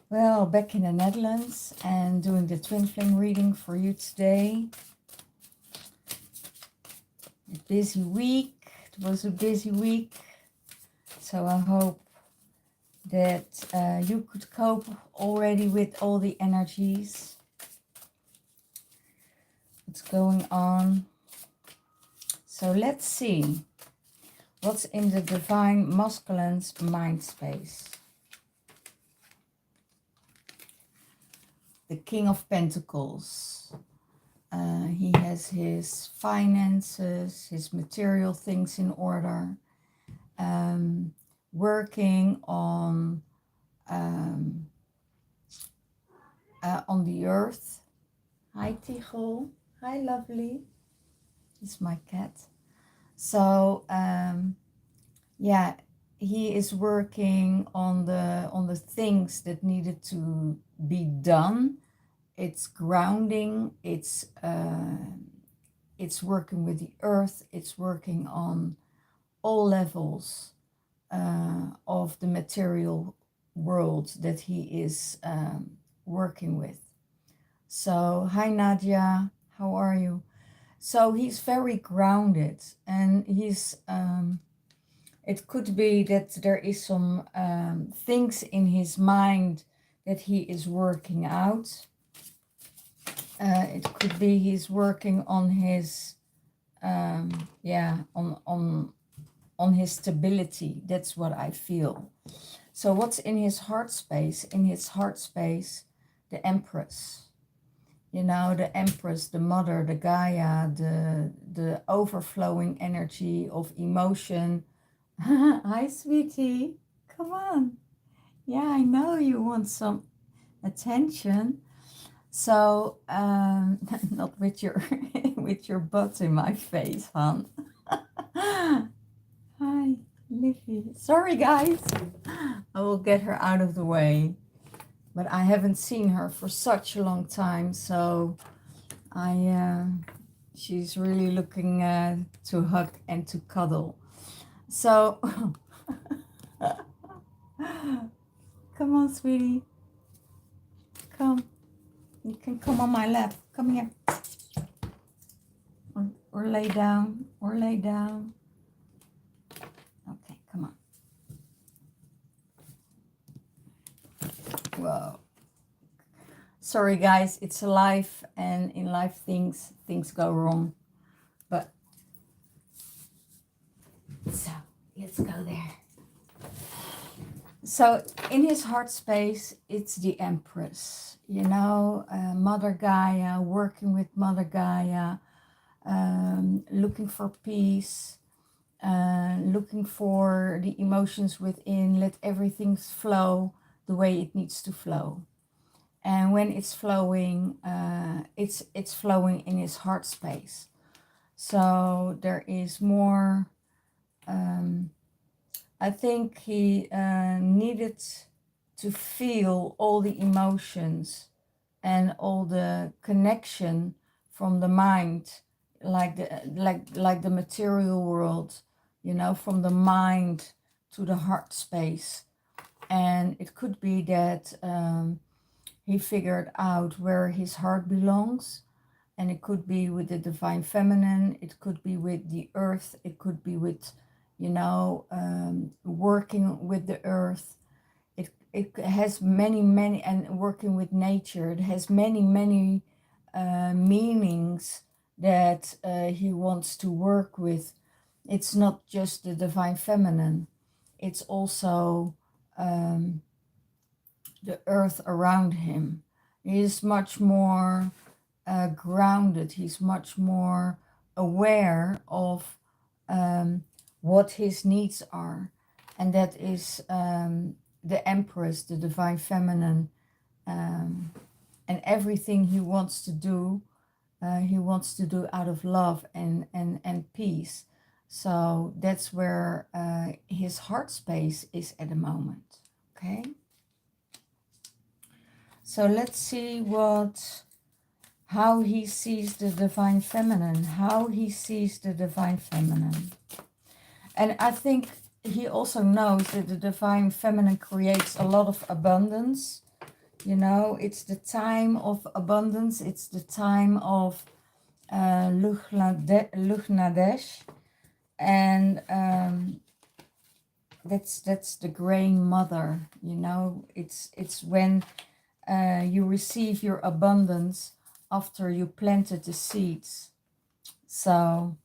Well, back in the Netherlands and doing the twin flame reading for you today. A busy week. It was a busy week. So I hope that you could cope already with all the energies. What's going on. So let's see what's in the divine masculine's mind space. The King of Pentacles. He has his finances, his material things in order, working on the earth. Hi Tigel, hi lovely. It's my cat. So yeah, he is working on the things that needed to be done. It's grounding, it's working with the earth, it's working on all levels of the material world that he is working with. So, hi Nadia, how are you? So he's very grounded, and he's, it could be that there is some things in his mind that he is working out. It could be he's working on his, on his stability. That's what I feel. So what's in his heart space? In his heart space, the Empress. You know, the Empress, the Mother, the Gaia, the overflowing energy of emotion. Hi, sweetie. Come on. Yeah, I know you want some attention. So, not with your with your butt in my face, hon. Hi, Livy. Sorry, guys. I will get her out of the way. But I haven't seen her for such a long time, so she's really looking to hug and to cuddle. So, come on, sweetie. Come. You can come on my lap. Come here. Or lay down. Or lay down. Okay, come on. Whoa. Sorry, guys. It's a life, and in life things go wrong. But so let's go there. So in his heart space, it's the Empress, you know, Mother Gaia, working with Mother Gaia, looking for peace, looking for the emotions within, let everything flow the way it needs to flow. And when it's flowing, it's flowing in his heart space. So there is more, I think he needed to feel all the emotions and all the connection from the mind, like the material world, you know, from the mind to the heart space. And it could be that he figured out where his heart belongs, and it could be with the divine feminine, it could be with the earth, it could be with, you know, working with the earth. It has many, and working with nature, it has many meanings that he wants to work with. It's not just the divine feminine, it's also the earth around him. He is much more grounded, he's much more aware of what his needs are, and that is the Empress, the divine feminine, and everything he wants to do out of love and peace. So that's where his heart space is at the moment. Okay, so let's see how he sees the divine feminine, And I think he also knows that the divine feminine creates a lot of abundance. You know, it's the time of abundance. It's the time of Lughnadesh, and that's the grain mother. You know, it's when you receive your abundance after you planted the seeds. So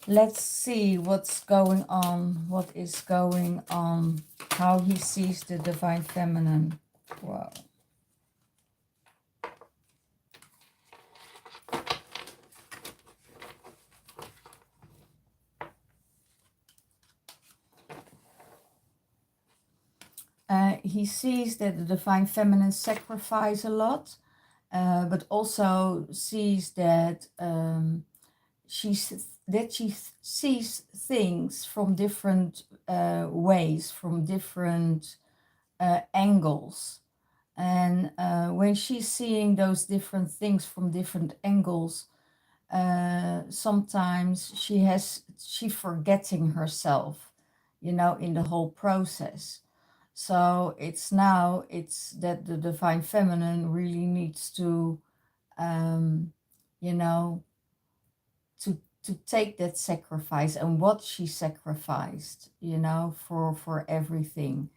let's see what's going on, what is going on, how he sees the divine feminine. Wow. He sees that the divine feminine sacrifice a lot, but also sees that she sees things from different ways, from different angles. And when she's seeing those different things from different angles, sometimes she forgetting herself, you know, in the whole process. So it's that the divine feminine really needs to, you know, to take that sacrifice and what she sacrificed, you know, for everything.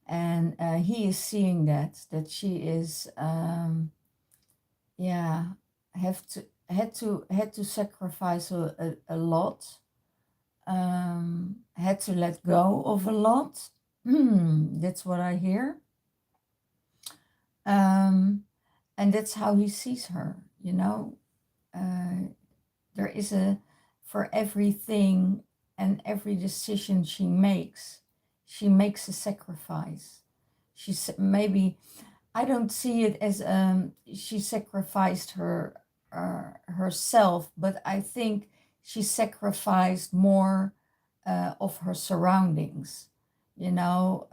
And he is seeing that she is, yeah, had to sacrifice a lot, had to let go of a lot. That's what I hear. And that's how he sees her, you know. There is for everything and every decision she makes a sacrifice. Maybe, I don't see it as she sacrificed herself, but I think she sacrificed more of her surroundings, you know.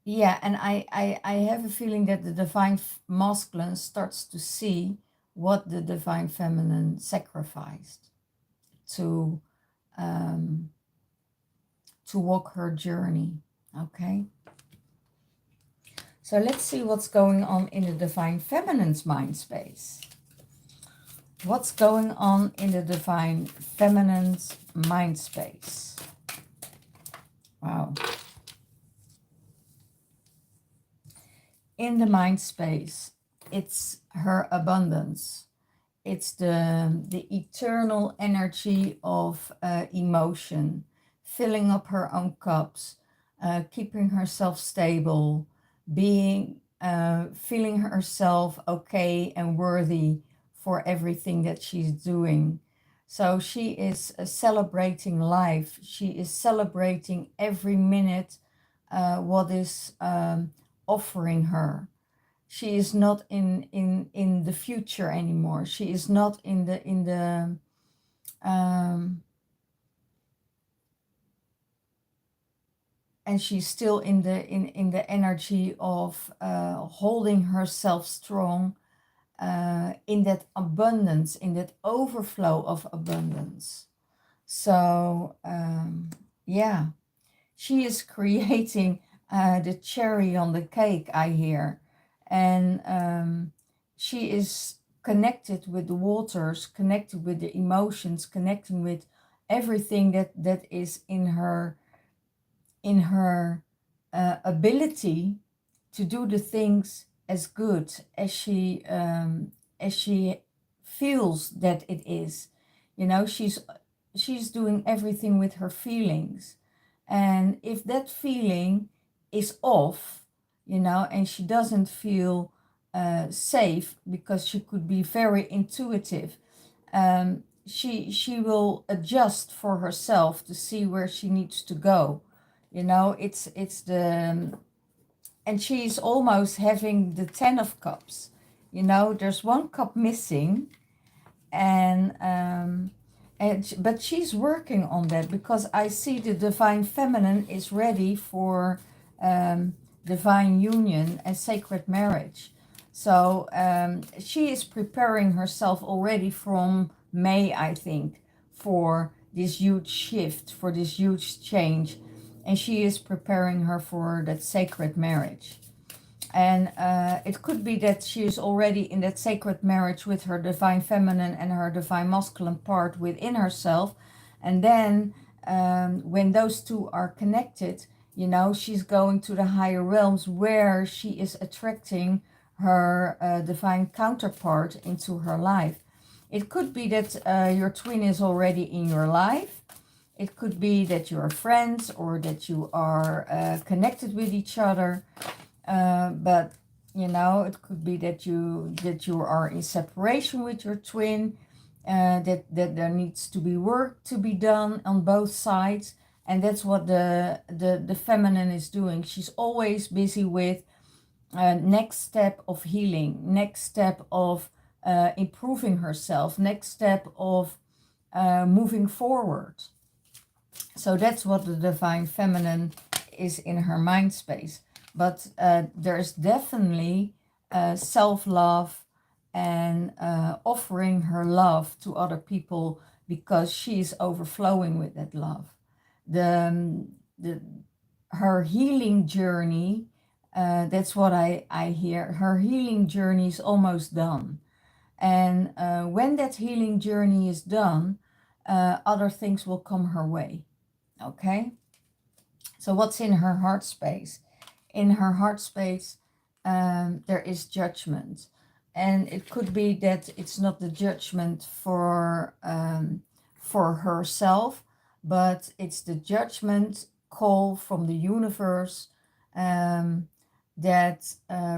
Yeah, and I have a feeling that the divine masculine starts to see what the divine feminine sacrificed to um, walk her journey. Okay, so let's see what's going on in the divine feminine's mind space. What's going on in the divine feminine's mind space? Wow. In the mind space, it's her abundance. It's the eternal energy of emotion, filling up her own cups, keeping herself stable, feeling herself okay and worthy for everything that she's doing. So she is celebrating life. She is celebrating every minute what is offering her. She is not in the future anymore. She is not in the and she's still in the energy of holding herself strong in that abundance, in that overflow of abundance. So yeah, she is creating the cherry on the cake, I hear. And she is connected with the waters, connected with the emotions, connecting with everything that is in her ability to do the things as good as she feels that it is. You know, she's doing everything with her feelings, and if that feeling is off, you know, and she doesn't feel safe, because she could be very intuitive, she will adjust for herself to see where she needs to go. You know, it's the and she's almost having the 10 of cups. You know, there's one cup missing, and but she's working on that, because I see the divine feminine is ready for divine union and sacred marriage. So she is preparing herself already from May, I think, for this huge shift, for this huge change, and she is preparing her for that sacred marriage. And it could be that she is already in that sacred marriage with her divine feminine and her divine masculine part within herself. And then when those two are connected, you know, she's going to the higher realms where she is attracting her divine counterpart into her life. It could be that your twin is already in your life. It could be that you are friends or that you are connected with each other. But you know, it could be that you are in separation with your twin, that there needs to be work to be done on both sides, and that's what the feminine is doing. She's always busy with next step of healing, next step of improving herself, next step of moving forward. So that's what the divine feminine is in her mind space. But there's definitely self-love and offering her love to other people because she's overflowing with that love. The her healing journey, that's what I hear. Her healing journey is almost done. And when that healing journey is done, other things will come her way. Okay? So what's in her heart space? In her heart space, there is judgment. And it could be that it's not the judgment for herself, but it's the judgment call from the universe that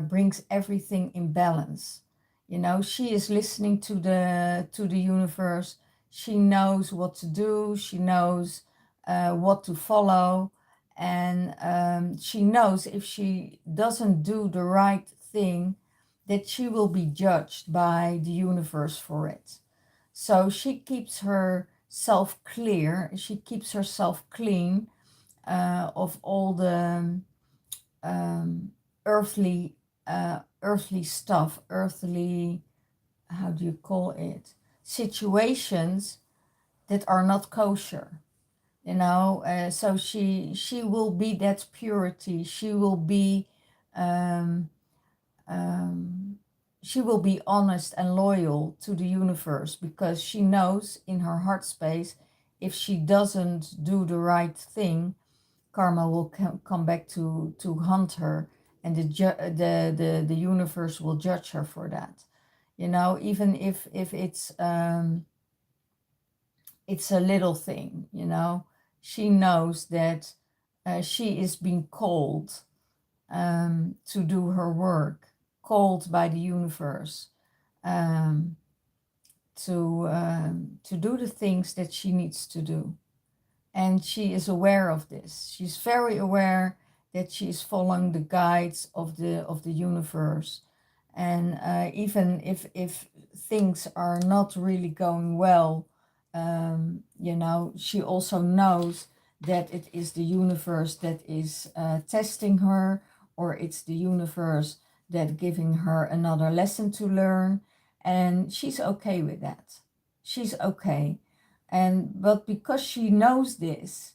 brings everything in balance. You know, she is listening to the universe. She knows what to do. She knows what to follow, and she knows if she doesn't do the right thing, that she will be judged by the universe for it. So she keeps herself clear. She keeps herself clean of all the earthly stuff, earthly, how do you call it, situations that are not kosher. You know, so she will be that purity. She will be she will be honest and loyal to the universe, because she knows in her heart space, if she doesn't do the right thing, karma will come back to haunt her, and the universe will judge her for that. You know, even if it's a little thing, you know, she knows that she is being called to do her work, called by the universe to do the things that she needs to do. And she is aware of this. She's very aware that she is following the guides of the universe. And even if things are not really going well, you know, she also knows that it is the universe that is testing her, or it's the universe that giving her another lesson to learn. And she's okay with that. She's okay. But because she knows this,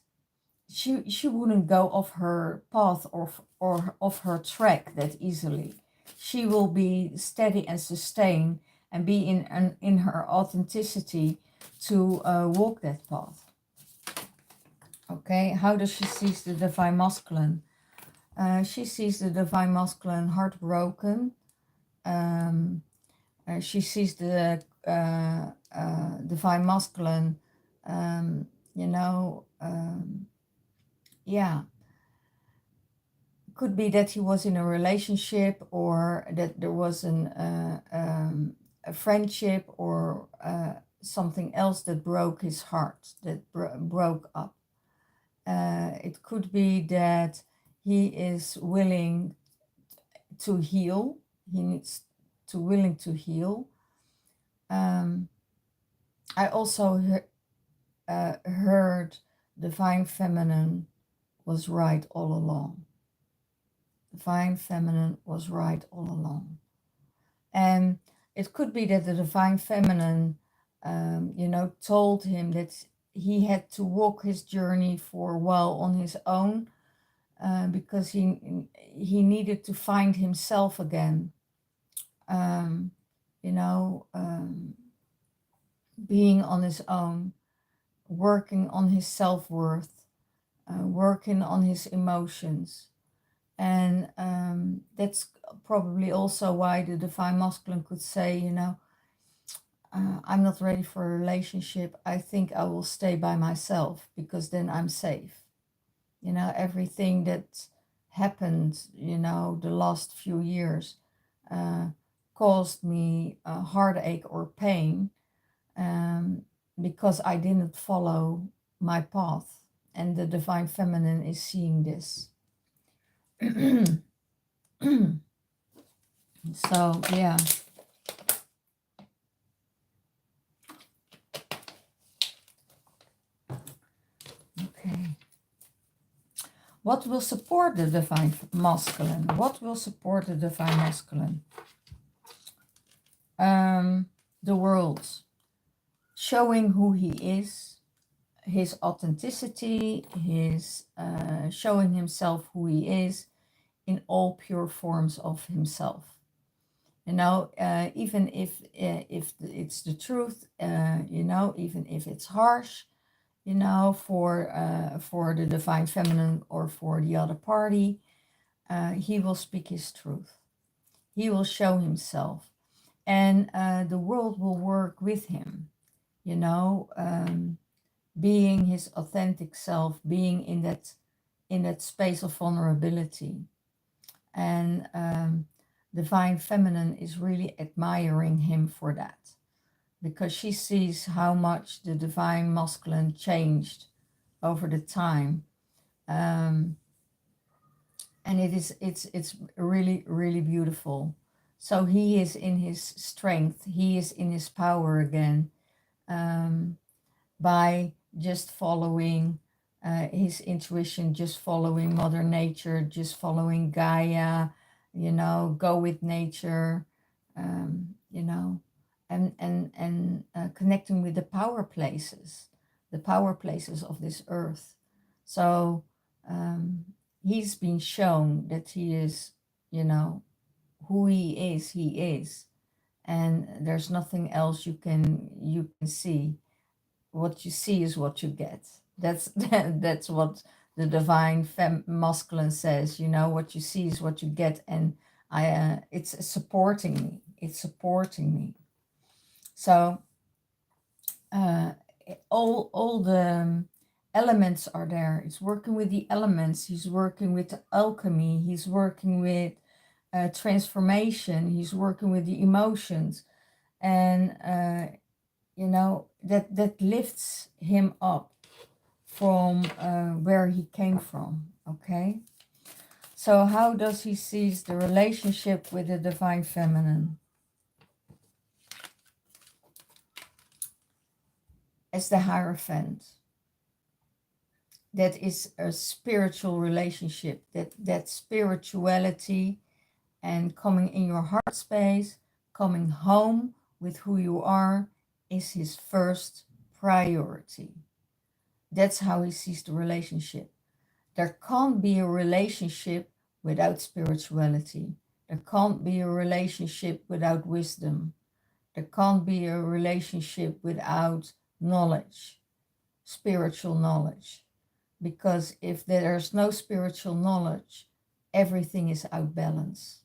she wouldn't go off her path or off her track that easily. She will be steady and sustain and be in her authenticity to walk that path. Okay, how does she see the divine masculine? She sees the divine masculine heartbroken. She sees the divine masculine, you know, yeah. Could be that he was in a relationship, or that there was a friendship, or something else that broke his heart, that broke up. It could be that he is willing to heal. He needs to willing to heal. I also heard divine feminine was right all along. Divine feminine was right all along. And it could be that the divine feminine, you know, told him that he had to walk his journey for a while on his own, because he needed to find himself again. Um, you know, being on his own, working on his self-worth, working on his emotions. And that's probably also why the divine masculine could say, you know, I'm not ready for a relationship. I think I will stay by myself because then I'm safe. You know, everything that happened, you know, the last few years uh, caused me a heartache or pain, because I didn't follow my path. And the divine feminine is seeing this. So, yeah. Okay. What will support the divine masculine? What will support the divine masculine? The world. Showing who he is, his authenticity, his showing himself who he is in all pure forms of himself. You know, even if it's the truth, you know, even if it's harsh, you know, for the divine feminine or for the other party, he will speak his truth. He will show himself, and the world will work with him. You know, being his authentic self, being in that space of vulnerability, and divine feminine is really admiring him for that, because she sees how much the divine masculine changed over the time. And it's really, really beautiful. So he is in his strength, he is in his power again, by just following his intuition, just following Mother Nature, just following Gaia, you know, go with nature, you know, and connecting with the power places of this earth. So he's been shown that he is, you know, who he is, and there's nothing else you can see. What you see is what you get. That's what the divine masculine says. You know, what you see is what you get, and it's supporting me. It's supporting me. So all the elements are there. He's working with the elements. He's working with alchemy. He's working with transformation. He's working with the emotions, and you know, that lifts him up from where he came from. Okay, so how does he sees the relationship with the divine feminine? As the Hierophant. That is a spiritual relationship, that spirituality, and coming in your heart space, coming home with who you are, is his first priority. That's how he sees the relationship. There can't be a relationship without spirituality. There can't be a relationship without wisdom. There can't be a relationship without knowledge, spiritual knowledge. Because if there's no spiritual knowledge, everything is out balance.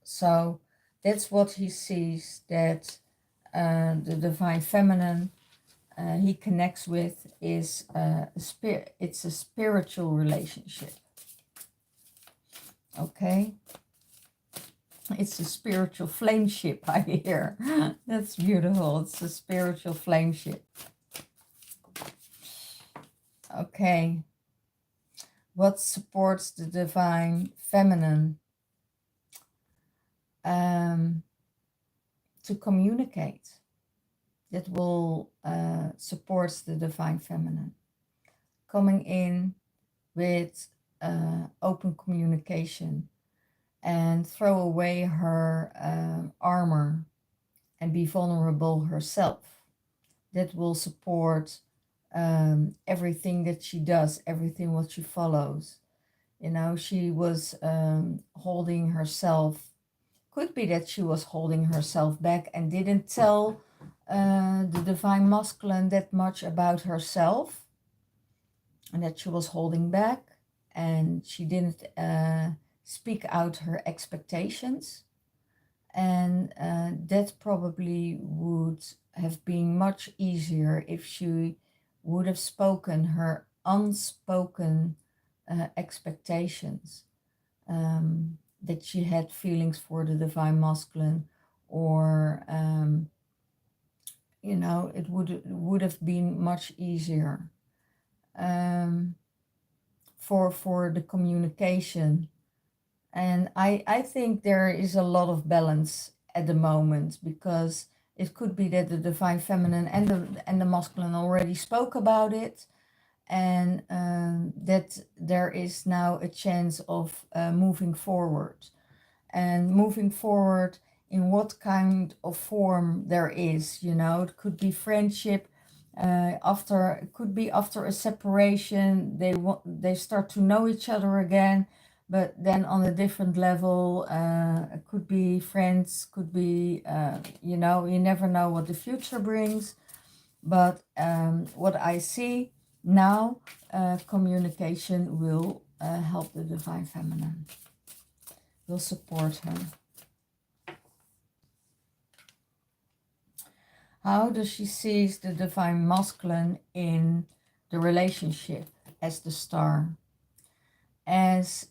So that's what he sees, that the divine feminine he connects with is it's a spiritual relationship. Okay, it's a spiritual flameship, I hear. That's beautiful. It's a spiritual flameship. Okay, what supports the divine feminine? To communicate. That will support the divine feminine. Coming in with open communication, and throw away her armor and be vulnerable herself. That will support everything that she does, everything what she follows. You know, she was holding herself, could be that she was holding herself back and didn't tell the divine masculine that much about herself, and that she was holding back and she didn't speak out her expectations. And that probably would have been much easier if she would have spoken her unspoken expectations, that she had feelings for the divine masculine, or you know, it would have been much easier for the communication. And I think there is a lot of balance at the moment, because it could be that the divine feminine and the masculine already spoke about it, and that there is now a chance of moving forward. And moving forward in what kind of form there is, you know, it could be friendship, it could be after a separation, they start to know each other again, but then on a different level. It could be friends, could be, you know, you never know what the future brings. But what I see now, communication will help the divine feminine, will support her. How does she see the divine masculine in the relationship as the star? As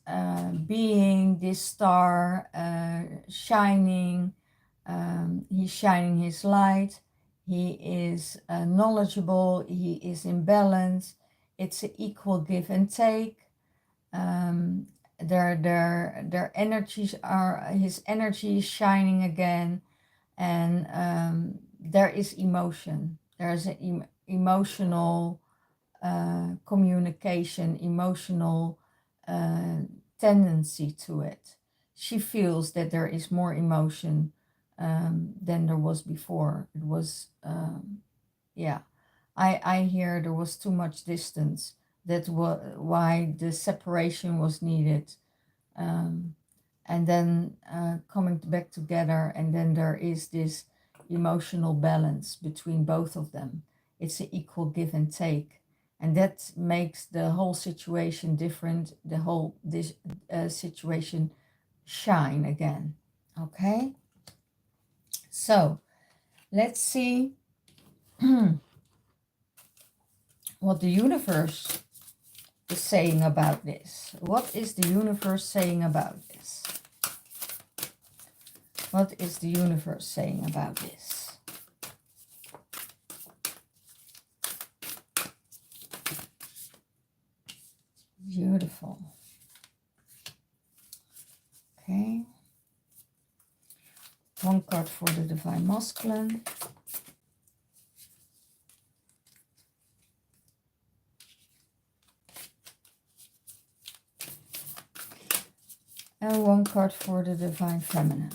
being this star, shining, he's shining his light, he is knowledgeable, he is in balance, it's an equal give and take. Their energies are, his energy is shining again, and there is emotion, there's an emotional communication, emotional tendency to it. She feels that there is more emotion than there was before. It was, yeah, I hear there was too much distance. That's why the separation was needed. And then coming back together, and then there is this emotional balance between both of them. It's an equal give and take, and that makes the whole situation different, the whole situation shine again. Okay, so let's see what the universe is saying about this. What is the universe saying about this? What is the universe saying about this? Beautiful. Okay. One card for the divine masculine. And one card for the divine feminine.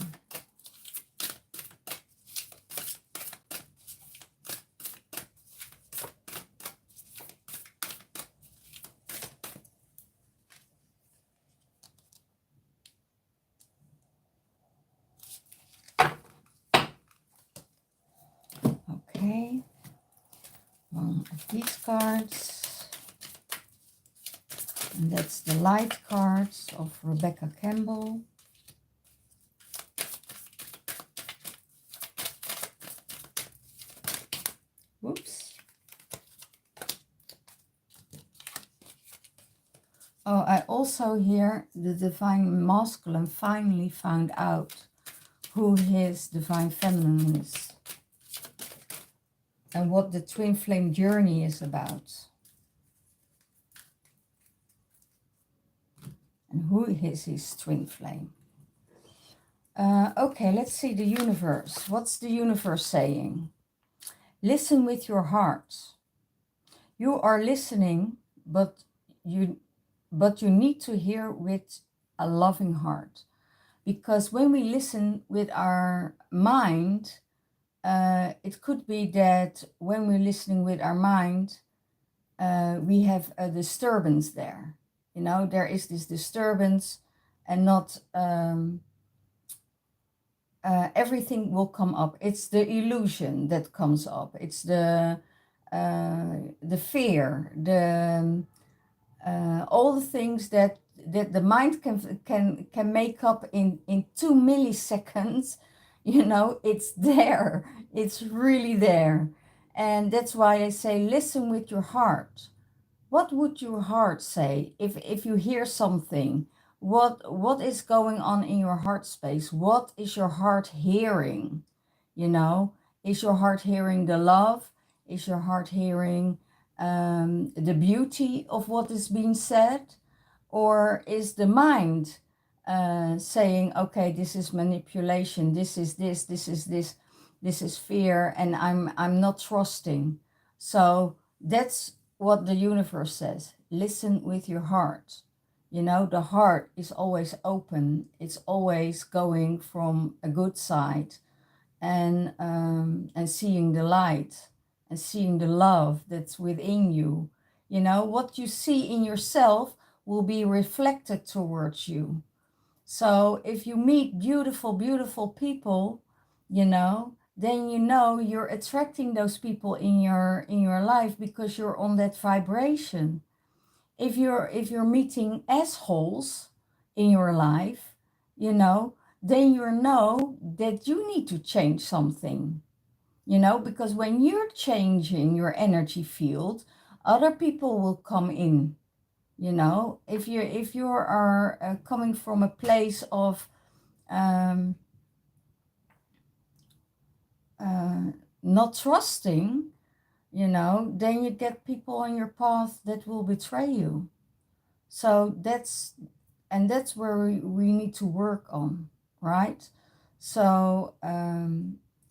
Okay, one of these cards, and that's the light cards of Rebecca Campbell. Whoops. Oh, I also hear the divine masculine finally found out who his divine feminine is, and what the twin flame journey is about, and who is his twin flame. Okay, let's see the universe. What's the universe saying? Listen with your heart. You are listening, but you need to hear with a loving heart, because when we listen with our mind, it could be that when we're listening with our mind, we have a disturbance there. You know, there is this disturbance, and not everything will come up. It's the illusion that comes up. It's the fear, the all the things that the mind can make up in 2 milliseconds. You know, it's there. It's really there, and that's why I say listen with your heart. What would your heart say if you hear something? What is going on in your heart space? What is your heart hearing? You know, is your heart hearing the love? Is your heart hearing the beauty of what is being said? Or is the mind saying, okay, this is manipulation, this is this, this is fear, and I'm not trusting. So that's what the universe says. Listen with your heart. You know, the heart is always open. It's always going from a good side, and seeing the light and seeing the love that's within you. You know, what you see in yourself will be reflected towards you. So if you meet beautiful, beautiful people, you know, then you know you're attracting those people in your life because you're on that vibration. If you're meeting assholes in your life, you know, then you know that you need to change something. You know, because when you're changing your energy field, other people will come in. You know, if you are coming from a place of um, not trusting, you know, then you get people on your path that will betray you. So that's where we need to work on, right? So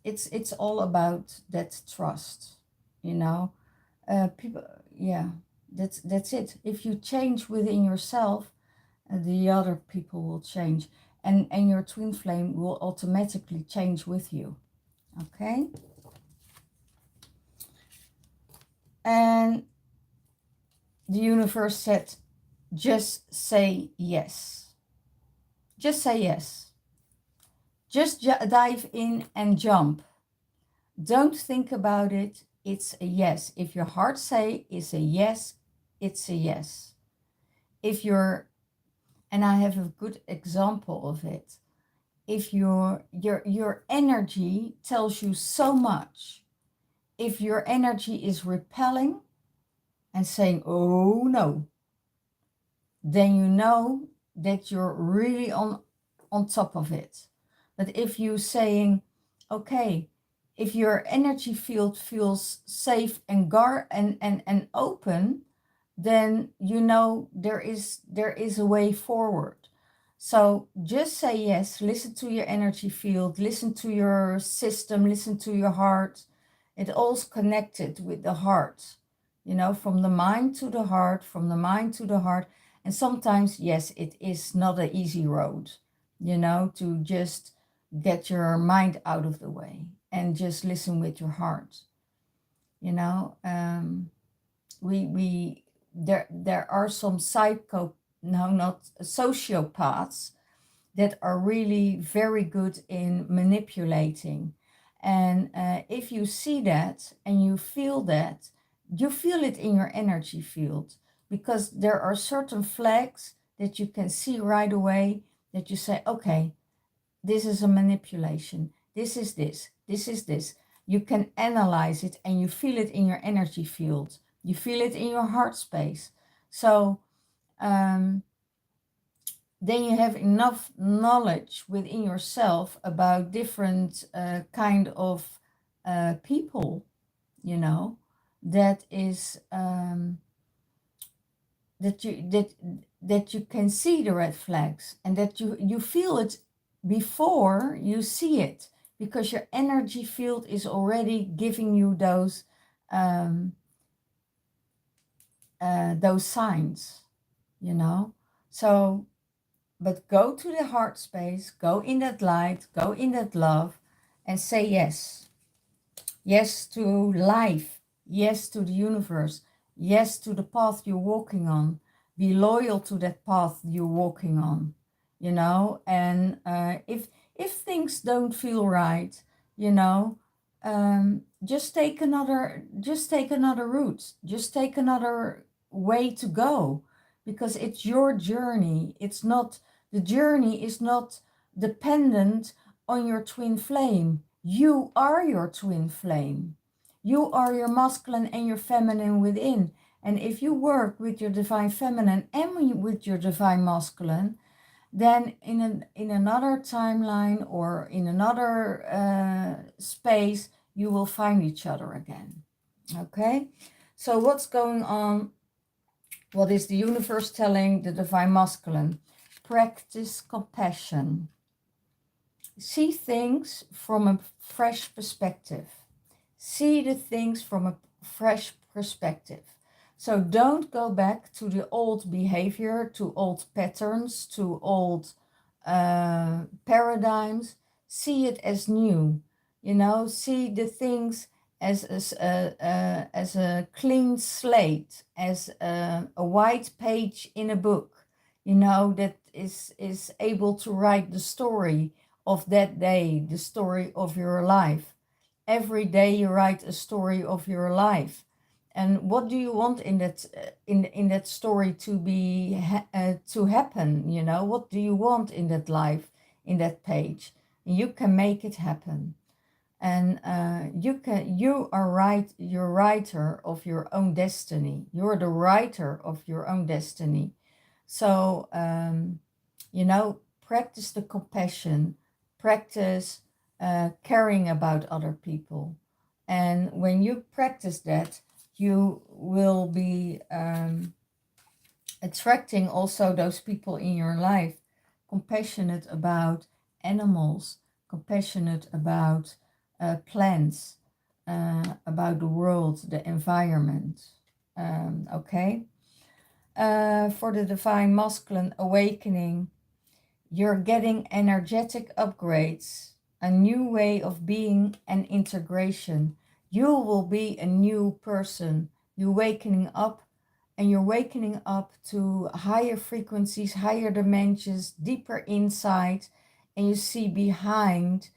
it's all about that trust, you know. People, yeah, that's it. If you change within yourself, the other people will change, and your twin flame will automatically change with you. Okay. And the universe said, just say yes. Just say yes. Just dive in and jump. Don't think about it. It's a yes. If your heart say it's a yes, it's a yes. If you're, and I have a good example of it. If your energy tells you so much, if your energy is repelling and saying, oh no, then you know that you're really on top of it. But if you're saying, okay, if your energy field feels safe and and open, then you know there is a way forward. So just say yes, listen to your energy field, listen to your system, listen to your heart. It all's connected with the heart, you know, from the mind to the heart, from the mind to the heart. And sometimes, yes, it is not an easy road, you know, to just get your mind out of the way and just listen with your heart. You know, there are some not sociopaths that are really very good in manipulating. And if you see that and you feel that, you feel it in your energy field, because there are certain flags that you can see right away that you say, okay, this is a manipulation. This is this. This is this. You can analyze it and you feel it in your energy field. You feel it in your heart space. So then you have enough knowledge within yourself about different kind of people, you know, that is that you can see the red flags, and that you feel it before you see it, because your energy field is already giving you those signs, you know. So, but go to the heart space, go in that light, go in that love, and say yes. Yes to life, yes to the universe, yes to the path you're walking on. Be loyal to that path you're walking on, you know. And if things don't feel right, you know, just take another route, just take another way to go, because it's your journey. It's not, the journey is not dependent on your twin flame. You are your twin flame. You are your masculine and your feminine within. And if you work with your divine feminine and with your divine masculine, then in another timeline or in another space, you will find each other again. Okay? So what's going on? What is the universe telling the divine masculine? Practice compassion. See things from a fresh perspective. See the things from a fresh perspective. So don't go back to the old behavior, to old patterns, to old paradigms. See it as new. You know, see the things as a clean slate, as a white page in a book, you know, that is able to write the story of that day, the story of your life. Every day you write a story of your life. And what do you want in that in that story to be to happen? You know, what do you want in that life, in that page? You can make it happen. And you are right, you're writer of your own destiny. You're the writer of your own destiny. So you know, practice the compassion, practice caring about other people. And when you practice that, you will be attracting also those people in your life, compassionate about animals, compassionate about plants, about the world, the environment. Okay? For the divine masculine awakening, you're getting energetic upgrades, a new way of being and integration. You will be a new person. You're wakening up, and you're wakening up to higher frequencies, higher dimensions, deeper insight, and you see behind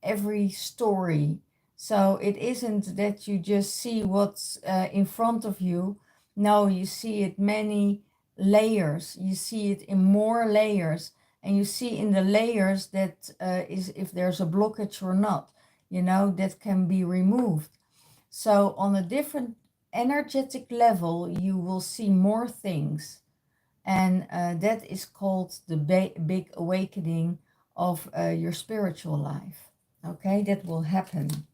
every story. So it isn't that you just see what's in front of you. No, you see it many layers. You see it in more layers, and you see in the layers that is if there's a blockage or not, you know, that can be removed. So on a different energetic level, you will see more things. And that is called the big awakening of your spiritual life. Okay, that will happen.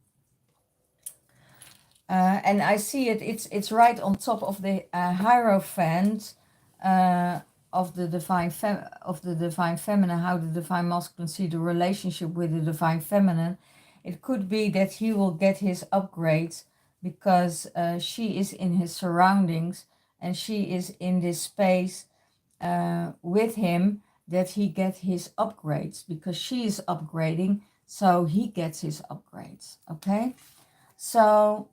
And I see it, it's right on top of the hierophant of the divine feminine, how the divine masculine see the relationship with the divine feminine. It could be that he will get his upgrades because she is in his surroundings and she is in this space with him, that he gets his upgrades because she is upgrading, so he gets his upgrades. Okay, so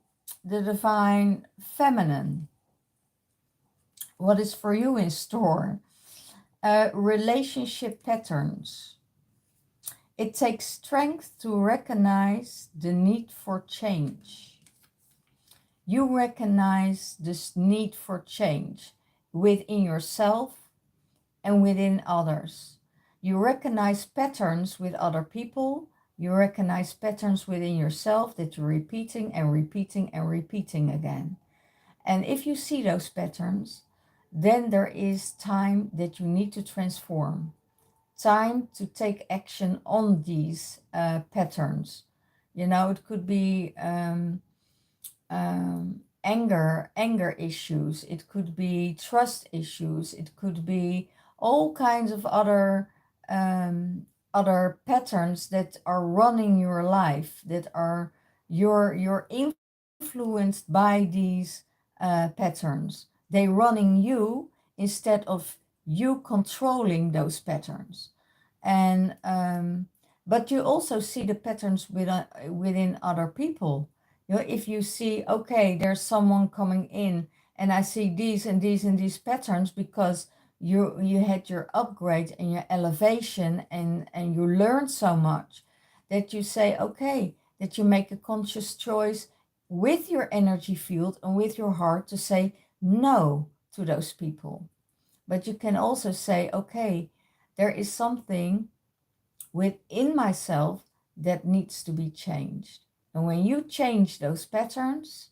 the divine feminine, what is for you in store? Relationship patterns. It takes strength to recognize the need for change. You recognize this need for change within yourself and within others. You recognize patterns with other people. You recognize patterns within yourself that you're repeating and repeating and repeating again. And if you see those patterns, then there is time that you need to transform. Time to take action on these patterns. You know, it could be anger issues. It could be trust issues. It could be all kinds of other patterns that are running your life, that are you're influenced by these patterns. They running you instead of you controlling those patterns. And but you also see the patterns within other people. You know, if you see, okay, there's someone coming in and I see these and these and these patterns because you had your upgrade and your elevation, and you learned so much that you say, okay, that you make a conscious choice with your energy field and with your heart to say no to those people. But you can also say, okay, there is something within myself that needs to be changed. And when you change those patterns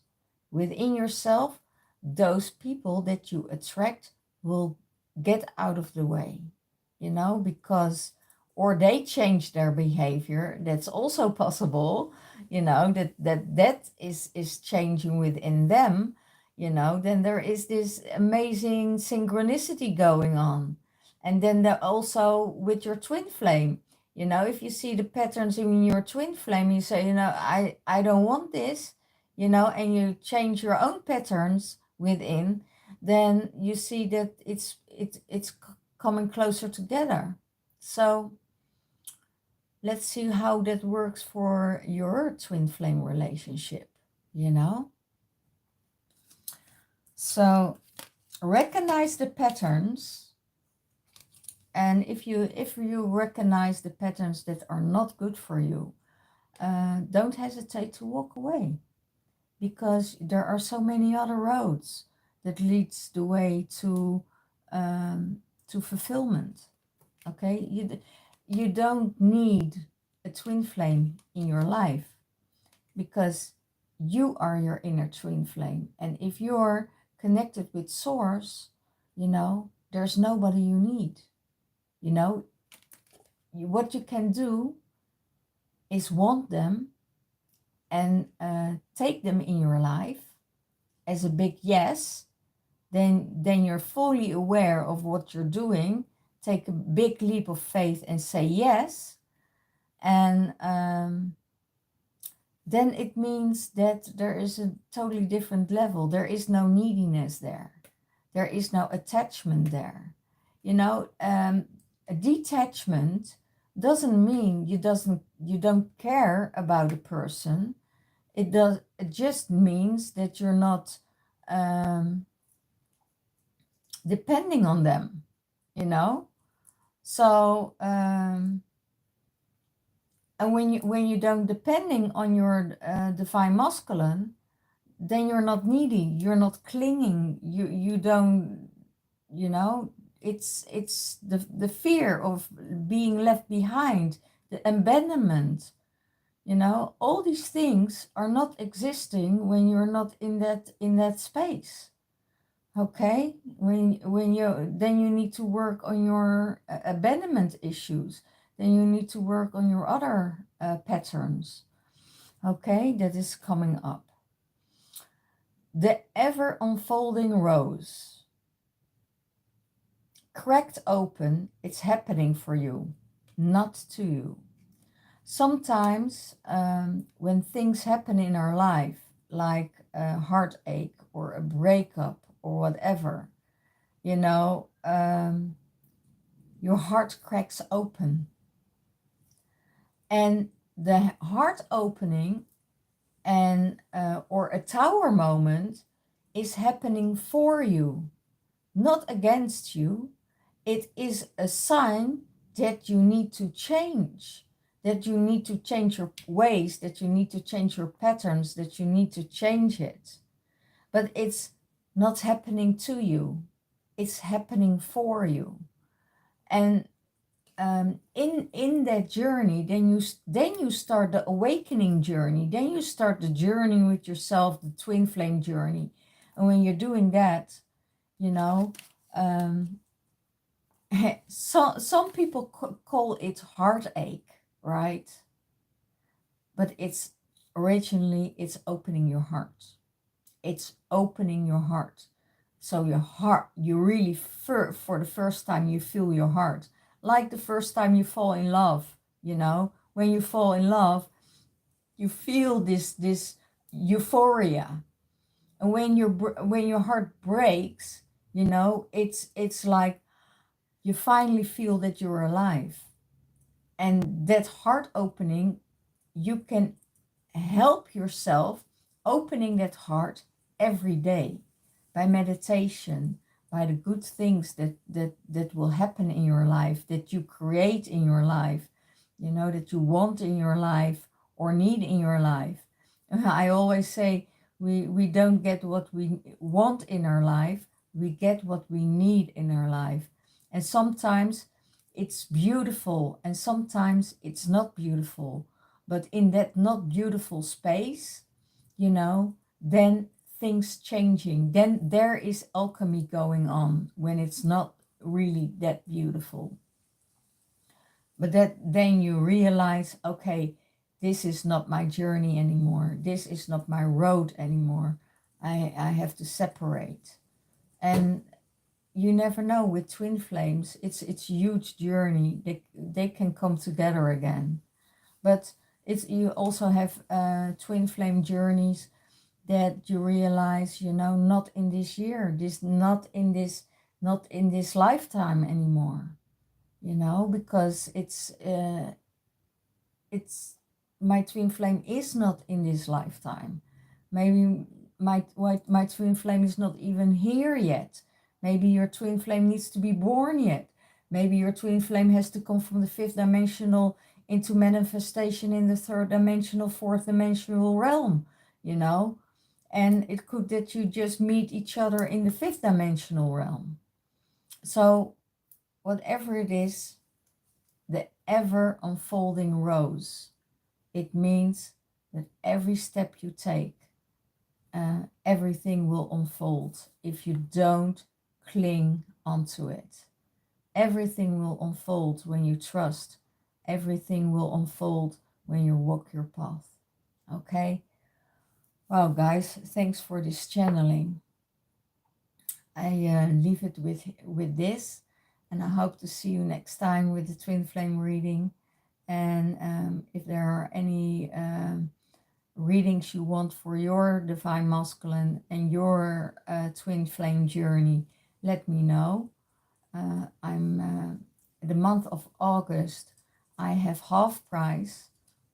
within yourself, those people that you attract will get out of the way, because, or they change their behavior. That's also possible, that is changing within them, then there is this amazing synchronicity going on. And then also with your twin flame, if you see the patterns in your twin flame, you say, I don't want this, and you change your own patterns within, then you see that it's coming closer together. So let's see how that works for your twin flame relationship, So recognize the patterns. And if you recognize the patterns that are not good for you, don't hesitate to walk away, because there are so many other roads that leads the way to fulfillment. Okay, you don't need a twin flame in your life, because you are your inner twin flame, and if you're connected with source, there's nobody you need. What you can do is want them and take them in your life as a big yes. Then you're fully aware of what you're doing. Take a big leap of faith and say yes. And then it means that there is a totally different level. There is no neediness there. There is no attachment there. A detachment doesn't mean you don't care about a person. It just means that you're not depending on them, So and when you don't depending on your divine masculine, then you're not needy. You're not clinging. You don't. It's the fear of being left behind, the abandonment. All these things are not existing when you're not in that space. Okay, when you need to work on your abandonment issues. Then you need to work on your other patterns. Okay, that is coming up. The ever unfolding rose. Cracked open, it's happening for you, not to you. Sometimes when things happen in our life, like a heartache or a breakup or whatever, your heart cracks open. And the heart opening and or a tower moment is happening for you, not against you. It is a sign that you need to change, that you need to change your ways, that you need to change your patterns, that you need to change it. But it's not happening to you. It's happening for you. And in that journey, then you start the awakening journey. Then you start the journey with yourself, the twin flame journey. And when you're doing that, so some people call it heartache, right? But it's opening your heart. It's opening your heart. So your heart, you really for the first time you feel your heart, like the first time you fall in love. When you fall in love, you feel this euphoria, and when your heart breaks, it's like you finally feel that you're alive. And that heart opening, you can help yourself opening that heart every day. by meditation, by the good things that will happen in your life, that you create in your life, you know, that you want in your life or need in your life. I always say we don't get what we want in our life, we get what we need in our life. And sometimes it's beautiful and sometimes it's not beautiful. But in that not beautiful space, you know, then things changing, then there is alchemy going on when it's not really that beautiful. But that then you realize, okay, this is not my journey anymore, this is not my road anymore, I have to separate. And you never know, with twin flames, it's a huge journey. They can come together again. But it's, you also have twin flame journeys that you realize, you know, not in this year, not in this lifetime anymore, you know, because it's my twin flame is not in this lifetime. Maybe my twin flame is not even here yet. Maybe your twin flame needs to be born yet. Maybe your twin flame has to come from the fifth dimensional into manifestation in the third dimensional, fourth dimensional realm, you know. And it could that you just meet each other in the fifth dimensional realm. So whatever it is, the ever unfolding rose, it means that every step you take, everything will unfold if you don't cling onto it. Everything will unfold when you trust. Everything will unfold when you walk your path. Okay? Wow, guys, thanks for this channeling. I leave it with this, and I hope to see you next time with the twin flame reading. And if there are any readings you want for your divine masculine and your twin flame journey, let me know. I'm the month of August, I have half price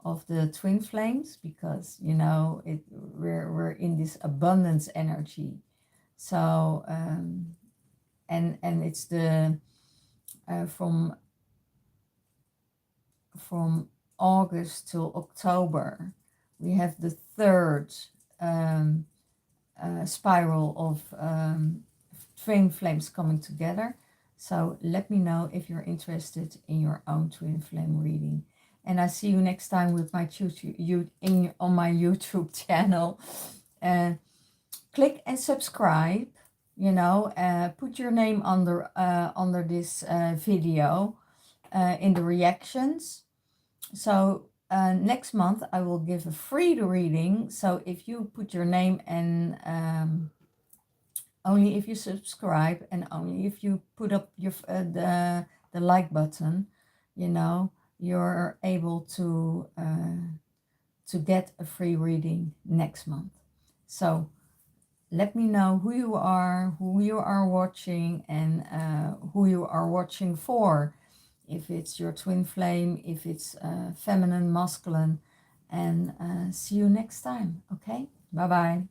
of the twin flames, because you know we're in this abundance energy. So and it's the from August till October, we have the third spiral of twin flames coming together. So let me know if you're interested in your own twin flame reading. And I see you next time with my on my YouTube channel. Click and subscribe. You know, put your name under this video in the reactions. So next month I will give a free reading. So if you put your name and only if you subscribe and only if you put up your the like button, you know, you're able to get a free reading next month. So let me know who you are watching, and who you are watching for. If it's your twin flame, if it's feminine, masculine, and see you next time. Okay, bye bye.